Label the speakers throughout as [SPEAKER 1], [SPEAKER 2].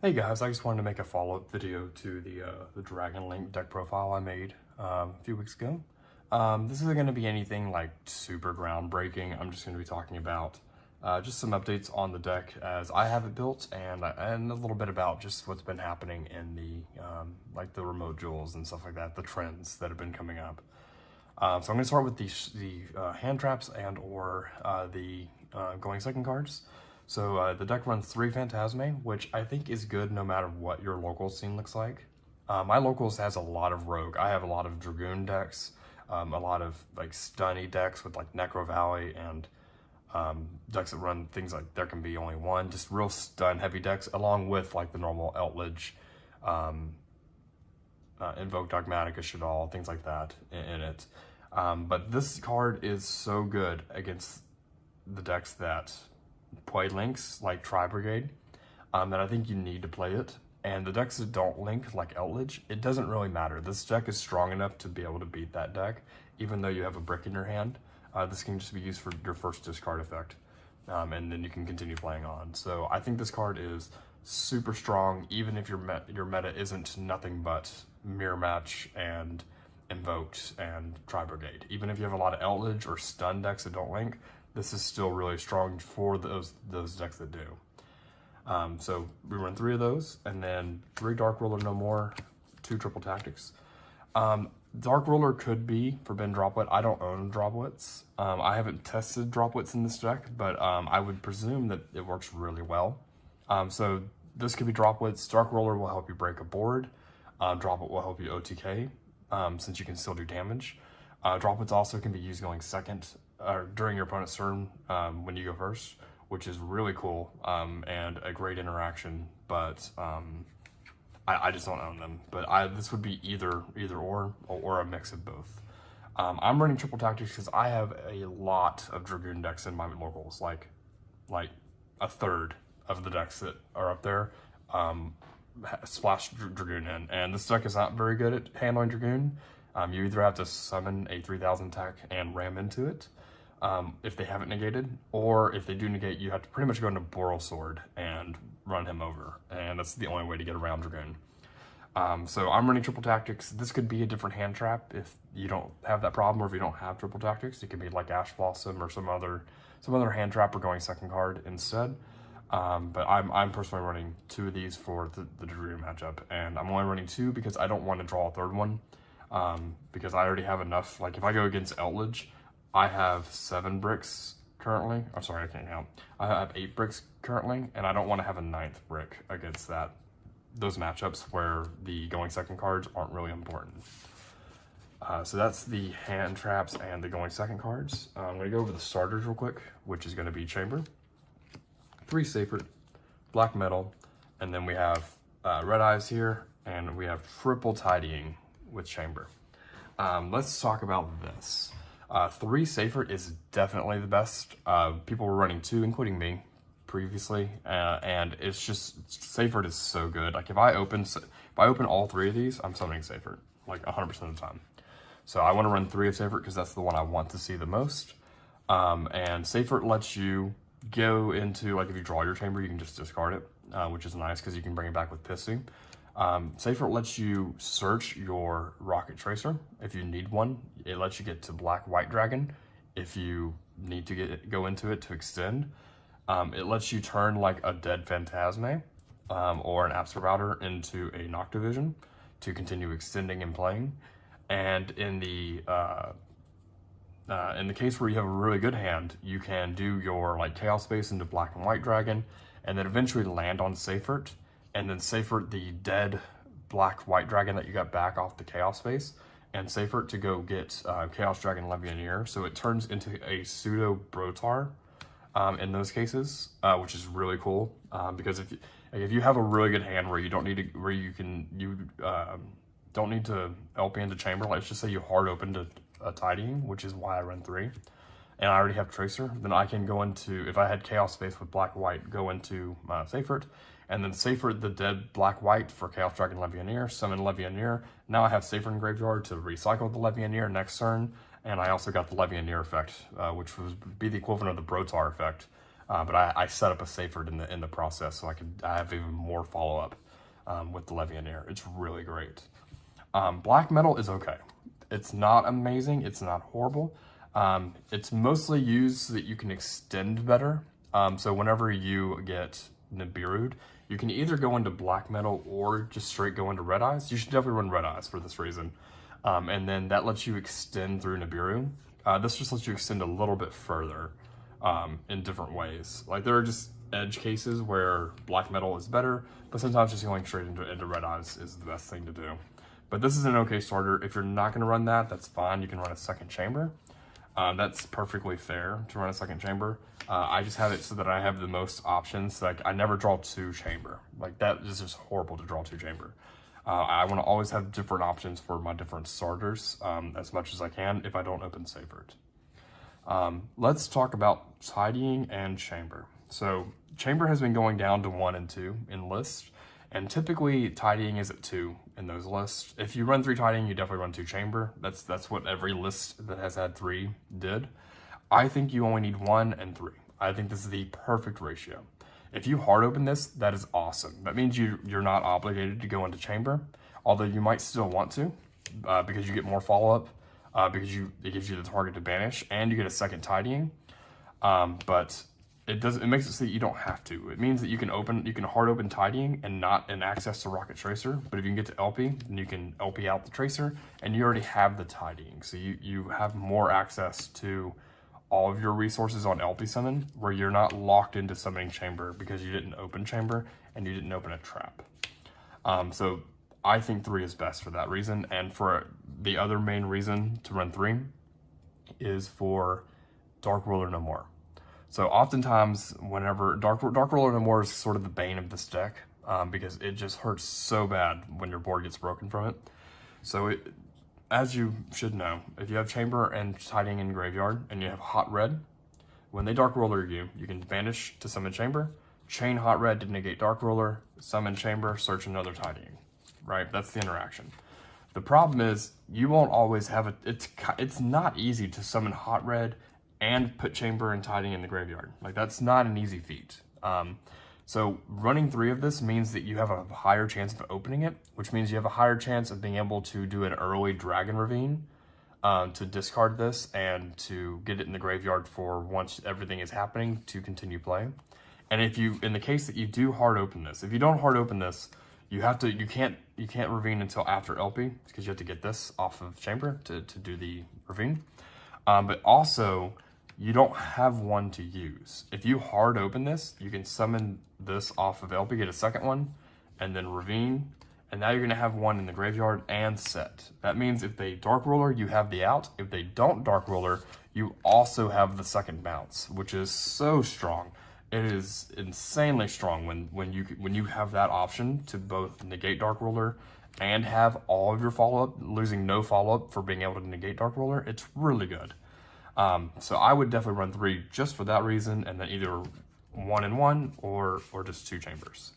[SPEAKER 1] Hey guys, I just wanted to make a follow-up video to the Dragon Link deck profile I made a few weeks ago. This isn't going to be anything like super groundbreaking. I'm just going to be talking about just some updates on the deck as I have it built, and a little bit about just what's been happening in the like the remote duels and stuff like that, the trends that have been coming up. So I'm going to start with the hand traps and or the going second cards. So the deck runs 3 Phantasme, which I think is good no matter what your local scene looks like. My locals has a lot of rogue. I have a lot of Dragoon decks, a lot of like stunny decks with like Necro Valley and decks that run things like there can be only one, just real stun heavy decks, along with like the normal Eldlich, Invoke Dogmatica, Shadal, things like that in it. But this card is so good against the decks that play links like Tri-Brigade, that I think you need to play it. And the decks that don't link, like Eldlich, it doesn't really matter. This deck is strong enough to be able to beat that deck, even though you have a brick in your hand. This can just be used for your first discard effect, and then you can continue playing on. So I think this card is super strong, even if your meta isn't nothing but Mirror Match and Invoked and Tri-Brigade. Even if you have a lot of Eldlich or stun decks that don't link, this is still really strong for those decks that do. So we run 3 of those, and then 3 Dark Ruler no more, 2 Triple Tactics. Dark Ruler could be Forbidden Droplet. I don't own Droplets. I haven't tested Droplets in this deck, but I would presume that it works really well. So this could be Droplets. Dark Ruler will help you break a board. Droplet will help you OTK, since you can still do damage. Droplets also can be used going second, or during your opponent's turn when you go first, which is really cool and a great interaction, but I just don't own them. But this would be either or a mix of both. I'm running Triple Tactics because I have a lot of Dragoon decks in my locals, like a third of the decks that are up there splash Dragoon in, and this deck is not very good at handling Dragoon. You either have to summon a 3000 attack and ram into it, if they haven't negated, or if they do negate, you have to pretty much go into Boral Sword and run him over, and that's the only way to get around Dragoon. So I'm running Triple Tactics. This could be a different hand trap if you don't have that problem, or if you don't have Triple Tactics, it could be like Ash Blossom or some other hand trap or going second card instead. But I'm personally running 2 of these for the Dragoon matchup, and I'm only running 2 because I don't want to draw a third one, because I already have enough. Like if I go against Eldlich, I have 7 bricks currently. I'm sorry, I can't count. I have 8 bricks currently, and I don't want to have a 9th brick against those matchups where the going second cards aren't really important. So that's the hand traps and the going second cards. I'm going to go over the starters real quick, which is going to be Chamber, 3 Sacred, Black Metal, and then we have Red Eyes here, and we have Triple Tidying with Chamber. Let's talk about this. 3 Sacred is definitely the best. People were running 2, including me, previously, and it's just, Sacred is so good. Like if I open all 3 of these, I'm summoning Sacred, like 100% of the time. So I want to run 3 of Sacred because that's the one I want to see the most. And Sacred lets you go into, like if you draw your chamber, you can just discard it, which is nice because you can bring it back with Pissing. Sacred lets you search your Rokket Tracer if you need one. It lets you get to Black White Dragon if you need to go into it to extend. It lets you turn like a dead Phantasme or an Absorber into a Noctivision to continue extending and playing. And in the case where you have a really good hand, you can do your like Chaos Space into Black and White Dragon, and then eventually land on Sacred, and then Sacred the dead Black White Dragon that you got back off the Chaos Space, and Sacred to go get Chaos Dragon Levianeer, so it turns into a pseudo Brotar in those cases, which is really cool, because if you have a really good hand where you don't need to LP into Chamber, let's just say you hard opened a Tidying, which is why I run 3, and I already have Tracer, then I can go into, if I had Chaos Space with Black White, go into Sacred, and then Sacred the dead Black White for Chaos Dragon Levianeer, summon Levianeer. Now I have Sacred in Graveyard to recycle the Levianeer next turn, and I also got the Levianeer effect, which would be the equivalent of the Brotar effect, but I set up a safer in the process so I have even more follow up with the Levianair. It's really great. Black metal is okay. It's not amazing. It's not horrible. It's mostly used so that you can extend better. So whenever you get Nibiru'd, you can either go into black metal or just straight go into red eyes. You should definitely run red eyes for this reason. And then that lets you extend through Nibiru. This just lets you extend a little bit further in different ways. Like there are just edge cases where black metal is better, but sometimes just going straight into red eyes is the best thing to do. But this is an okay starter. If you're not gonna run that, that's fine. You can run a second chamber. That's perfectly fair to run a second chamber. I just have it so that I have the most options. Like I never draw 2 chamber. Like that is just horrible to draw 2 chamber. I want to always have different options for my different starters as much as I can if I don't open Savored. Let's talk about tidying and chamber. So chamber has been going down to 1 and 2 in lists, and typically tidying is at 2 in those lists. If you run 3 tidying, you definitely run 2 chamber. That's what every list that has had 3 did. I think you only need 1 and 3. I think this is the perfect ratio. If you hard open this, that is awesome. That means you're not obligated to go into chamber, although you might still want to because you get more follow-up, because it gives you the target to banish, and you get a second tidying. But it makes it so that you don't have to. It means that you can hard open tidying and not an access to Rocket Tracer. But if you can get to LP, then you can LP out the Tracer, and you already have the tidying. So you have more access to all of your resources on LP summon, where you're not locked into summoning chamber because you didn't open chamber and you didn't open a trap. So I think 3 is best for that reason. And for the other main reason to run 3 is for Dark Ruler No More. So oftentimes, whenever Dark Ruler No More is sort of the bane of this deck, because it just hurts so bad when your board gets broken from it. So as you should know, if you have chamber and tidying in graveyard and you have hot red, when they Dark Ruler you can banish to summon chamber, chain hot red to negate Dark Ruler, summon chamber, search another tidying. Right? That's the interaction. The problem is you won't always have it's not easy to summon hot red and put chamber and tidying in the graveyard. Like that's not an easy feat. So running 3 of this means that you have a higher chance of opening it, which means you have a higher chance of being able to do an early Dragon Ravine to discard this and to get it in the graveyard for once everything is happening to continue playing. And if you, in the case that you do hard open this, if you don't hard open this, you can't Ravine until after LP because you have to get this off of chamber to do the Ravine. But also, you don't have 1 to use. If you hard open this, you can summon this off of LP, get a second one, and then Ravine, and now you're gonna have 1 in the graveyard and set. That means if they Dark Ruler, you have the out. If they don't Dark Ruler, you also have the second bounce, which is so strong. It is insanely strong when you have that option to both negate Dark Ruler and have all of your follow-up, losing no follow-up for being able to negate Dark Ruler. It's really good. So I would definitely run 3 just for that reason, and then either 1 and 1 or just 2 chambers.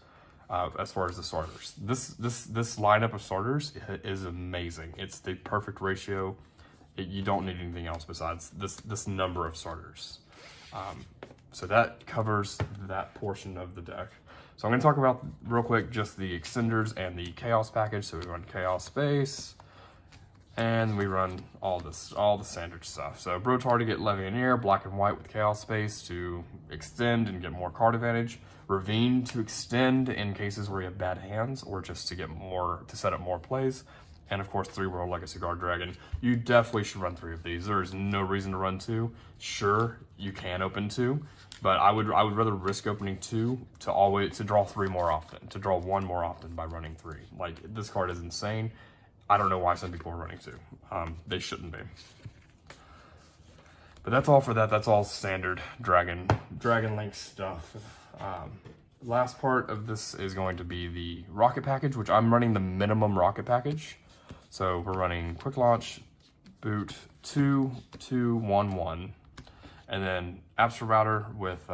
[SPEAKER 1] As far as the starters, this lineup of starters is amazing. It's the perfect ratio. You don't need anything else besides this number of starters. So that covers that portion of the deck. So I'm going to talk about real quick just the extenders and the chaos package. So we run Chaos Space. And we run all the standard stuff. So Brotar to get Levianair, black and white with Chaos Space to extend and get more card advantage. Ravine to extend in cases where you have bad hands or just to get more, to set up more plays. And of course, 3 World Legacy Guard Dragon. You definitely should run 3 of these. There is no reason to run 2. Sure, you can open 2, but I would rather risk opening 2 to draw 3 more often, to draw 1 more often by running 3. Like this card is insane. I don't know why some people are running 2. They shouldn't be. But that's all for that. That's all standard Dragon Link stuff. Last part of this is going to be the rocket package, which I'm running the minimum rocket package. So we're running quick launch, boot 2, 2, 1, 1, and then Abster Router with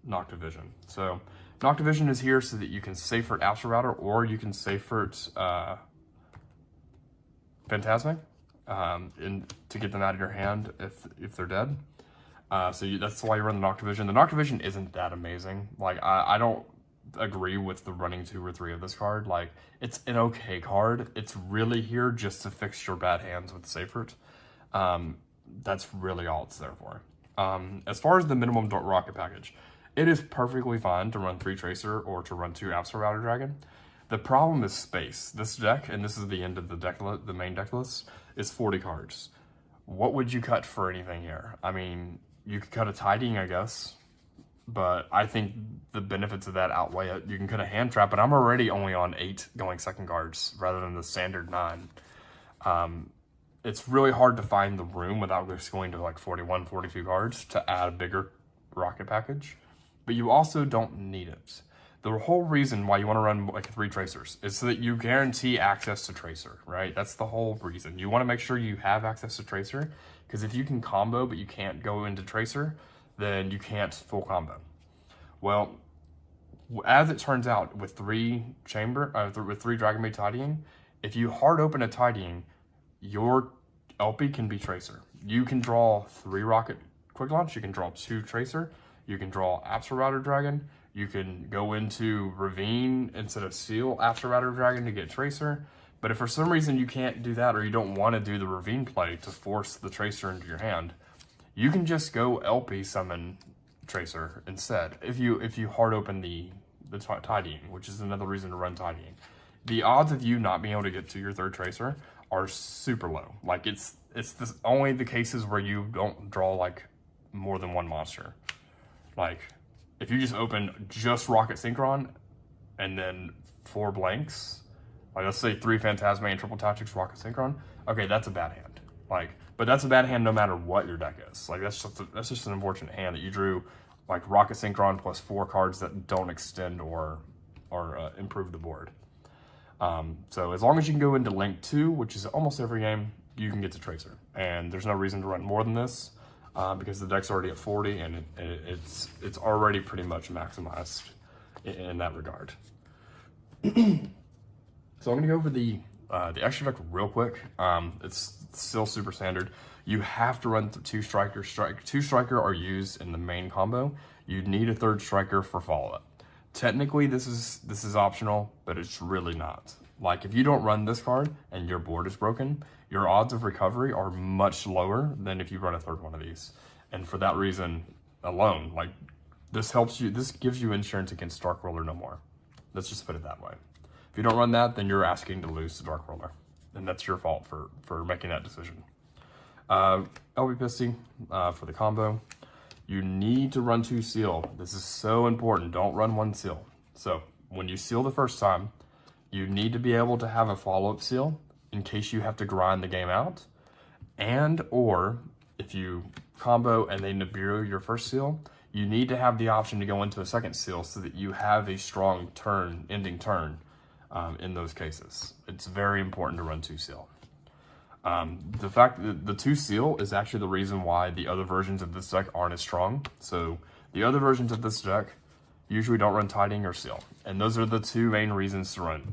[SPEAKER 1] Noctivision. So Noctivision is here so that you can safer Abster Router, or you can safer Phantasmic to get them out of your hand if they're dead. That's why you run the Noctivision. The Noctivision isn't that amazing. Like, I don't agree with the running 2 or 3 of this card. Like, it's an okay card. It's really here just to fix your bad hands with Seyfert. That's really all it's there for. As far as the minimum rocket package, it is perfectly fine to run 3 Tracer or to run 2 Absol Dragon. The problem is space. This deck, and this is the end of the main deck list, is 40 cards. What would you cut for anything here? I mean, you could cut a Tidying, I guess, but I think the benefits of that outweigh it. You can cut a Hand Trap, but I'm already only on 8 going second cards rather than the standard 9. It's really hard to find the room without just going to like 41, 42 cards to add a bigger rocket package, but you also don't need it. The whole reason why you want to run like 3 Tracers is so that you guarantee access to Tracer, right? That's the whole reason. You want to make sure you have access to Tracer, because if you can combo but you can't go into Tracer, then you can't full combo. Well, as it turns out, with 3 Dragonbait Tidying, if you hard open a Tidying, your LP can be Tracer. You can draw 3 Rocket Quick Launch, you can draw 2 Tracer, you can draw Absol Dragon, you can go into Ravine instead of Seal Absol Dragon to get Tracer. But if for some reason you can't do that, or you don't want to do the Ravine play to force the Tracer into your hand, you can just go LP summon Tracer instead. If you hard open the Tidying, which is another reason to run Tidying. The odds of you not being able to get to your 3rd Tracer are super low. Like, it's only the cases where you don't draw like more than 1 monster. Like, if you just open just Rocket Synchron and then 4 blanks, like let's say 3 Phantasme and Triple Tactics Rocket Synchron, okay, that's a bad hand. Like, but that's a bad hand no matter what your deck is. Like, that's just an unfortunate hand that you drew like Rocket Synchron plus 4 cards that don't extend or improve the board. So as long as you can go into Link 2, which is almost every game, you can get to Tracer. And there's no reason to run more than this, because the deck's already at 40 and it's already pretty much maximized in that regard. So I'm gonna go over the extra deck real quick. It's still super standard. You have to run 2 Striker. 2 Striker are used in the main combo. You need a 3rd Striker for follow-up. Technically, this is optional, but it's really not. Like, if you don't run this card and your board is broken, your odds of recovery are much lower than if you run a 3rd one of these. And for that reason alone, like, this gives you insurance against Dark Roller no more. Let's just put it that way. If you don't run that, then you're asking to lose to Dark Roller. And that's your fault for making that decision. LB Pisty, for the combo. You need to run 2 Seal. This is so important. Don't run 1 Seal. So when you seal the first time, you need to be able to have a follow-up seal in case you have to grind the game out. And or if you combo and they Nibiru your first seal, you need to have the option to go into a 2nd seal so that you have a strong ending turn in those cases. It's very important to run 2 Seal. The fact that the 2 Seal is actually the reason why the other versions of this deck aren't as strong. So the other versions of this deck usually don't run Tidying or Seal, and those are the 2 main reasons to run.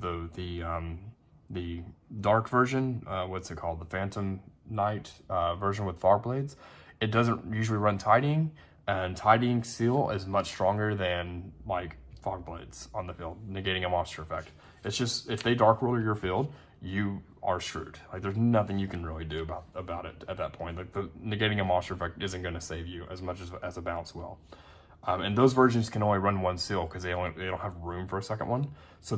[SPEAKER 1] The dark version, what's it called, the Phantom Knight version with Fog Blades, it doesn't usually run Tidying, and Tidying Seal is much stronger than like Fog Blades on the field, negating a monster effect. It's just, if they Dark Roller your field, you are screwed. Like, there's nothing you can really do about it at that point. Like, the negating a monster effect isn't going to save you as much as a bounce will. And those versions can only run 1 Seal because they don't have room for a 2nd one. So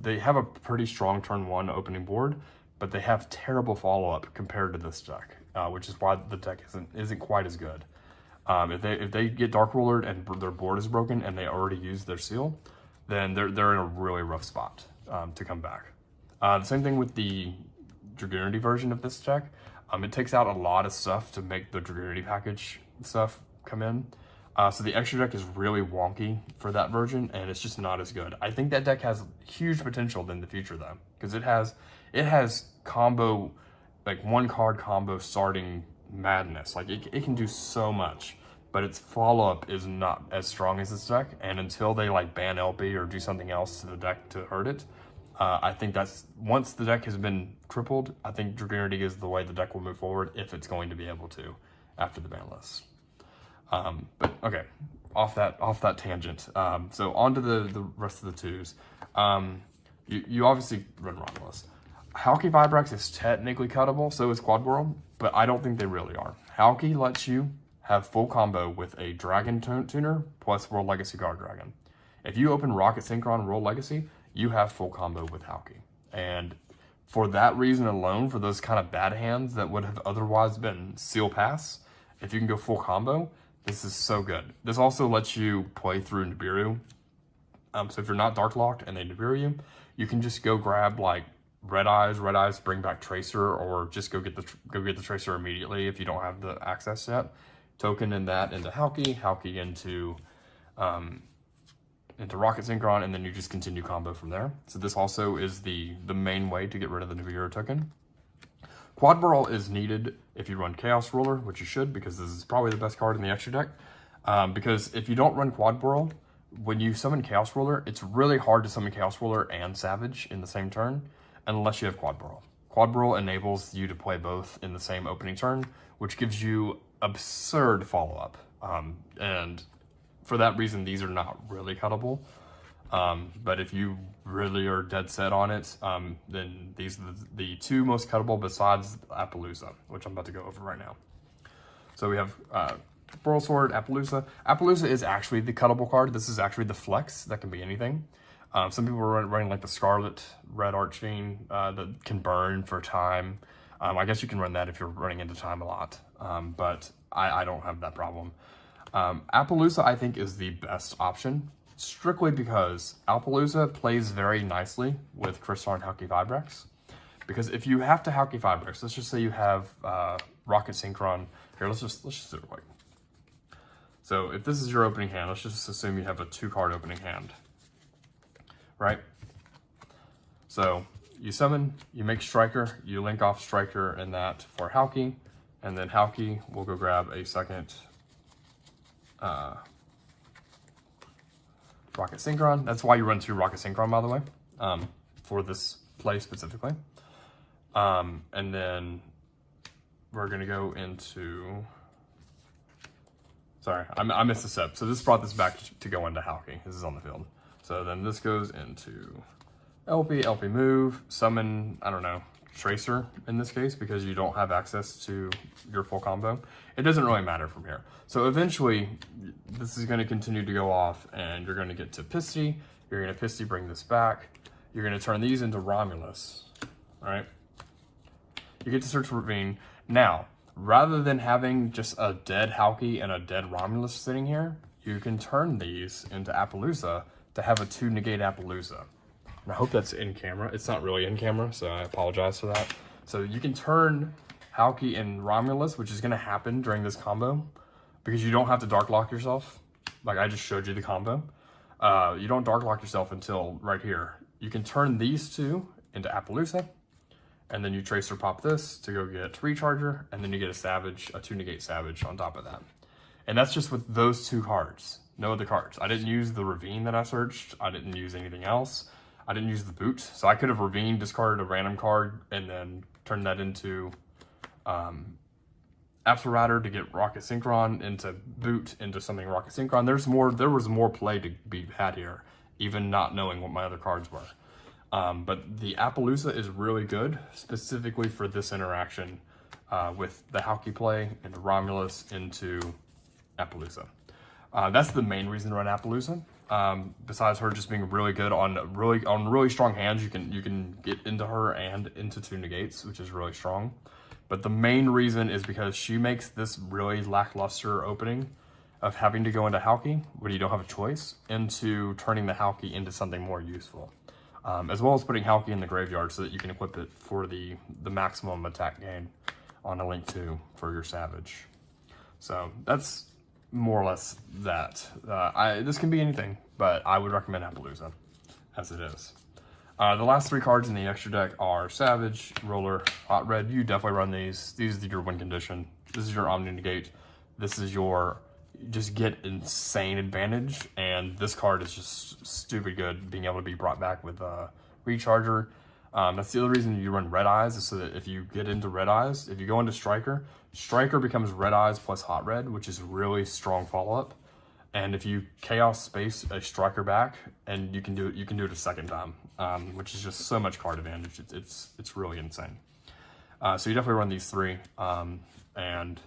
[SPEAKER 1] they have a pretty strong turn 1 opening board, but they have terrible follow-up compared to this deck, which is why the deck isn't quite as good. If they get Dark Rollered and their board is broken and they already used their Seal, then they're in a really rough spot to come back. The same thing with the Dragoonity version of this deck. It takes out a lot of stuff to make the Dragoonity package stuff come in. So the extra deck is really wonky for that version, and it's just not as good. I think that deck has huge potential in the future, though, because it has combo, like 1 card combo starting madness. Like, it can do so much, but its follow-up is not as strong as this deck, and until they like ban LP or do something else to the deck to hurt it, I think that's, once the deck has been tripled, I think Dragoonity is the way the deck will move forward if it's going to be able to after the ban list. But okay, off that tangent. So on to the rest of the twos. You obviously run Romulus. Halki Vibrex is technically cuttable, so is Quad Whirl, but I don't think they really are. Halki lets you have full combo with a Dragon Tuner plus World Legacy Guard Dragon. If you open Rocket Synchron World Legacy, you have full combo with Halki. And for that reason alone, for those kind of bad hands that would have otherwise been Seal Pass, if you can go full combo, this is so good. This also lets you play through Nibiru. So if you're not Dark Locked and they Nibiru you, you can just go grab like Red Eyes, bring back Tracer, or just go get the Tracer immediately if you don't have the access yet. Token in that into Halki into Rocket Synchron, and then you just continue combo from there. So this also is the main way to get rid of the Nibiru token. Quad Whirl is needed if you run Chaos Ruler, which you should, because this is probably the best card in the extra deck. Because if you don't run Quad Whirl, when you summon Chaos Ruler, it's really hard to summon Chaos Ruler and Savage in the same turn, unless you have Quad Whirl. Quad Whirl enables you to play both in the same opening turn, which gives you absurd follow-up. And for that reason, these are not really cuttable. But if you really are dead set on it, then these are the two most cuttable besides Appaloosa, which I'm about to go over right now. So we have Burl Sword, Appaloosa. Appaloosa is actually the cuttable card. This is actually the flex that can be anything. Some people are running like the Scarlet Red Archfiend that can burn for time. I guess you can run that if you're running into time a lot, but I don't have that problem. Appaloosa, I think, is the best option, strictly because Appaloosa plays very nicely with Crystal and Halki Vibrex. Because if you have to Halki Vibrex, let's just say you have Rocket Synchron. Here, let's just do it real quick. So if this is your opening hand, let's just assume you have a 2-card opening hand, right? So you summon, you make Striker, you link off Striker and that for Halki, and then Halki will go grab a second Rocket Synchron. That's why you run 2 Rocket Synchron, by the way, for this play specifically. And then we're gonna go into, sorry, I missed a step. So this brought this back to go into Halki. This is on the field. So then this goes into LP move, summon, I don't know, Tracer in this case, because you don't have access to your full combo. It doesn't really matter from here. So eventually, this is going to continue to go off, and you're going to get to Pisty. You're going to Pisty bring this back. You're going to turn these into Romulus, right? You get to search for Ravine. Now, rather than having just a dead Halki and a dead Romulus sitting here, you can turn these into Appaloosa to have a 2-negate Appaloosa. And I hope that's in camera. It's not really in camera, so I apologize for that. So you can turn Halki and Romulus, which is going to happen during this combo, because you don't have to Dark Lock yourself. Like I just showed you the combo. You don't Dark Lock yourself until right here. You can turn these two into Appaloosa, and then you Tracer pop this to go get Recharger, and then you get a Savage, a 2-negate Savage on top of that. And that's just with those 2 cards. No other cards. I didn't use the Ravine that I searched. I didn't use anything else. I didn't use the boot, so I could have Ravine, discarded a random card, and then turned that into Absolrator to get Rocket Synchron, into boot, into something Rocket Synchron. There was more play to be had here, even not knowing what my other cards were. But the Appaloosa is really good, specifically for this interaction with the Halki play and the Romulus into Appaloosa. That's the main reason to run Appaloosa. Besides her just being really good on really strong hands, you can get into her and into 2 negates, which is really strong. But the main reason is because she makes this really lackluster opening of having to go into Halki when you don't have a choice, into turning the Halki into something more useful. As well as putting Halki in the graveyard so that you can equip it for the maximum attack gain on a Link 2 for your Savage. So that's more or less that. This can be anything, but I would recommend Appaloosa as it is. The last 3 cards in the extra deck are Savage, Roller, Hot Red. You definitely run these. These are your win condition. This is your Omni Negate. This is your just get insane advantage, and this card is just stupid good, being able to be brought back with a Recharger. That's the other reason you run Red Eyes, is so that if you get into Red Eyes, if you go into Striker, Striker becomes Red Eyes plus Hot Red, which is really strong follow-up. And if you Chaos Space a Striker back, and you can do it a second time, which is just so much card advantage. It's really insane. So you definitely run these three, and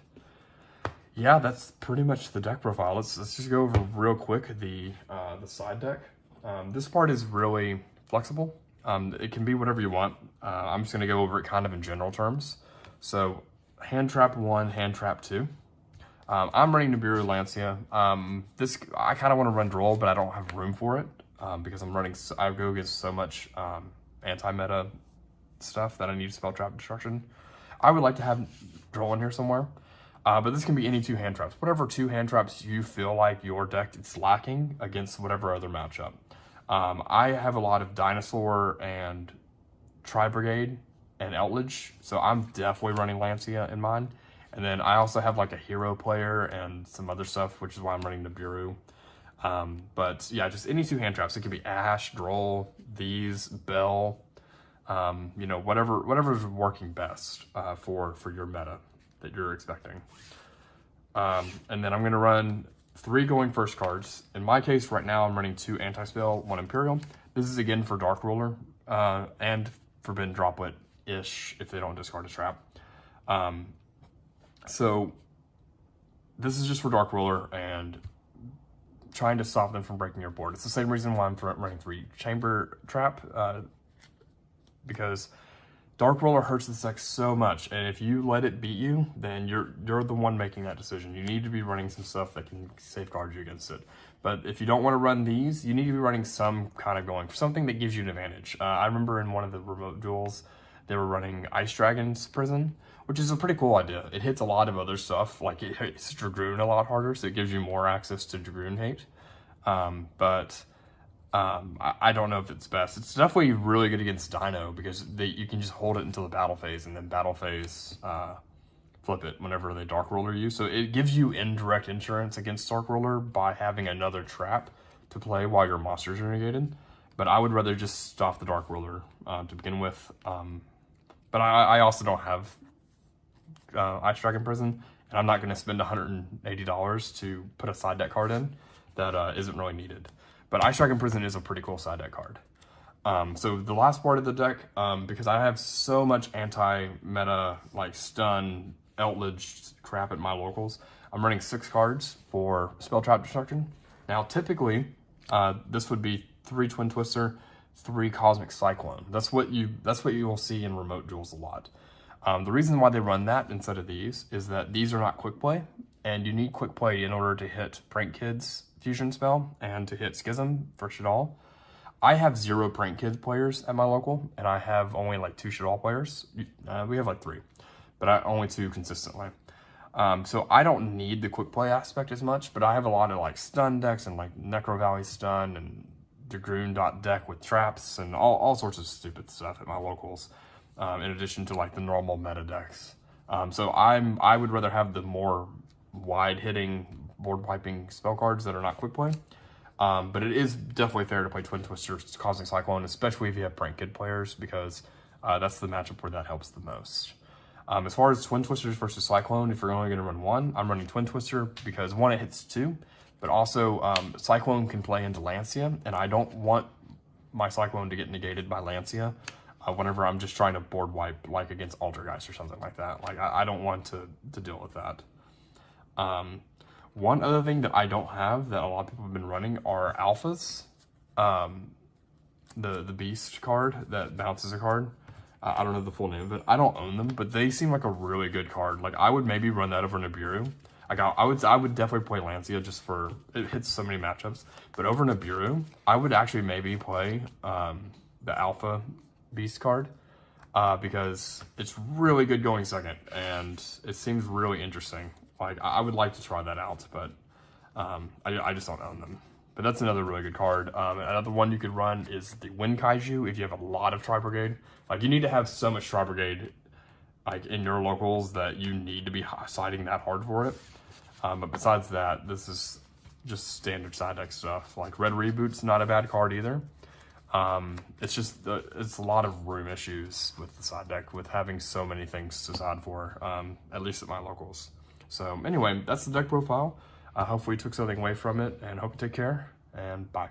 [SPEAKER 1] yeah, that's pretty much the deck profile. Let's just go over real quick the side deck. This part is really flexible. It can be whatever you want. I'm just gonna go over it kind of in general terms. So hand trap 1, hand trap 2. I'm running Nibiru Lancia. This I kind of want to run Droll, but I don't have room for it because I go against so much anti-meta stuff that I need spell trap destruction. I would like to have Droll in here somewhere, but this can be any 2 hand traps. Whatever 2 hand traps you feel like your deck is lacking against whatever other matchup. I have a lot of Dinosaur and Tri-Brigade and Eldlich, so I'm definitely running Lancia in mine. And then I also have like a hero player and some other stuff, which is why I'm running Nibiru. But yeah, just any 2 hand traps. It could be Ash, Droll, these, Bell, you know, whatever's working best for your meta that you're expecting. And then I'm gonna run 3 going first cards. In my case, right now, I'm running 2 anti-spell, 1 Imperial. This is again for Dark Ruler and Forbidden Droplet-ish if they don't discard a trap. So this is just for Dark Ruler and trying to stop them from breaking your board. It's the same reason why I'm running 3 Chamber Trap, because Dark Ruler hurts this deck so much, and if you let it beat you, then you're the one making that decision. You need to be running some stuff that can safeguard you against it. But if you don't want to run these, you need to be running some kind of going for something that gives you an advantage. I remember in one of the remote duels, they were running Ice Dragon's Prison, which is a pretty cool idea. It hits a lot of other stuff, like it hits Dragoon a lot harder, so it gives you more access to Dragoon hate. But I don't know if it's best. It's definitely really good against Dino because you can just hold it until the battle phase and then battle phase flip it whenever they Dark Ruler you. So it gives you indirect insurance against Dark Ruler by having another trap to play while your monsters are negated. But I would rather just stop the Dark Ruler to begin with. But I also don't have Ice Dragon Prison, and I'm not going to spend $180 to put a side deck card in that isn't really needed. But Ice Dragon Prison is a pretty cool side deck card. So the last part of the deck, because I have so much anti-meta, like stun, Eldlich crap at my locals, I'm running 6 cards for Spell Trap Destruction. Now, typically, this would be 3 Twin Twister, 3 Cosmic Cyclone. That's what you will see in remote duels a lot. The reason why they run that instead of these is that these are not quick play, and you need quick play in order to hit Prank Kid's fusion spell and to hit Schism for Shadal. I have 0 Prank Kids players at my local, and I have only like 2 Shadal players. We have like 3, but only 2 consistently. So I don't need the quick play aspect as much, but I have a lot of like stun decks and like Necro Valley stun and Dragoon.deck with traps and all sorts of stupid stuff at my locals, in addition to like the normal meta decks. So I would rather have the more wide hitting board wiping spell cards that are not quick play. But it is definitely fair to play Twin Twister, Cosmic Cyclone, especially if you have Prank Kid players, because that's the matchup where that helps the most. As far as Twin Twisters versus Cyclone, if you're only going to run 1, I'm running Twin Twister because 1, it hits 2, but also Cyclone can play into Lancia, and I don't want my Cyclone to get negated by Lancia whenever I'm just trying to board wipe, like against Altergeist or something like that. Like, I don't want to deal with that. One other thing that I don't have that a lot of people have been running are alphas. The Beast card that bounces a card. I don't know the full name of it. I don't own them, but they seem like a really good card. Like, I would maybe run that over Nibiru. Like, I would definitely play Lancia just for, it hits so many matchups. But over Nibiru, I would actually maybe play the Alpha Beast card because it's really good going second, and it seems really interesting. Like, I would like to try that out, but I just don't own them. But that's another really good card. Another one you could run is the Wind Kaiju if you have a lot of Tri-Brigade. Like, you need to have so much Tri-Brigade like in your locals that you need to be siding that hard for it. But besides that, this is just standard side deck stuff. Like, Red Reboot's not a bad card either. It's just, it's a lot of room issues with the side deck, with having so many things to side for, at least at my locals. So anyway, that's the deck profile. Hopefully you took something away from it, and hope you take care, and bye.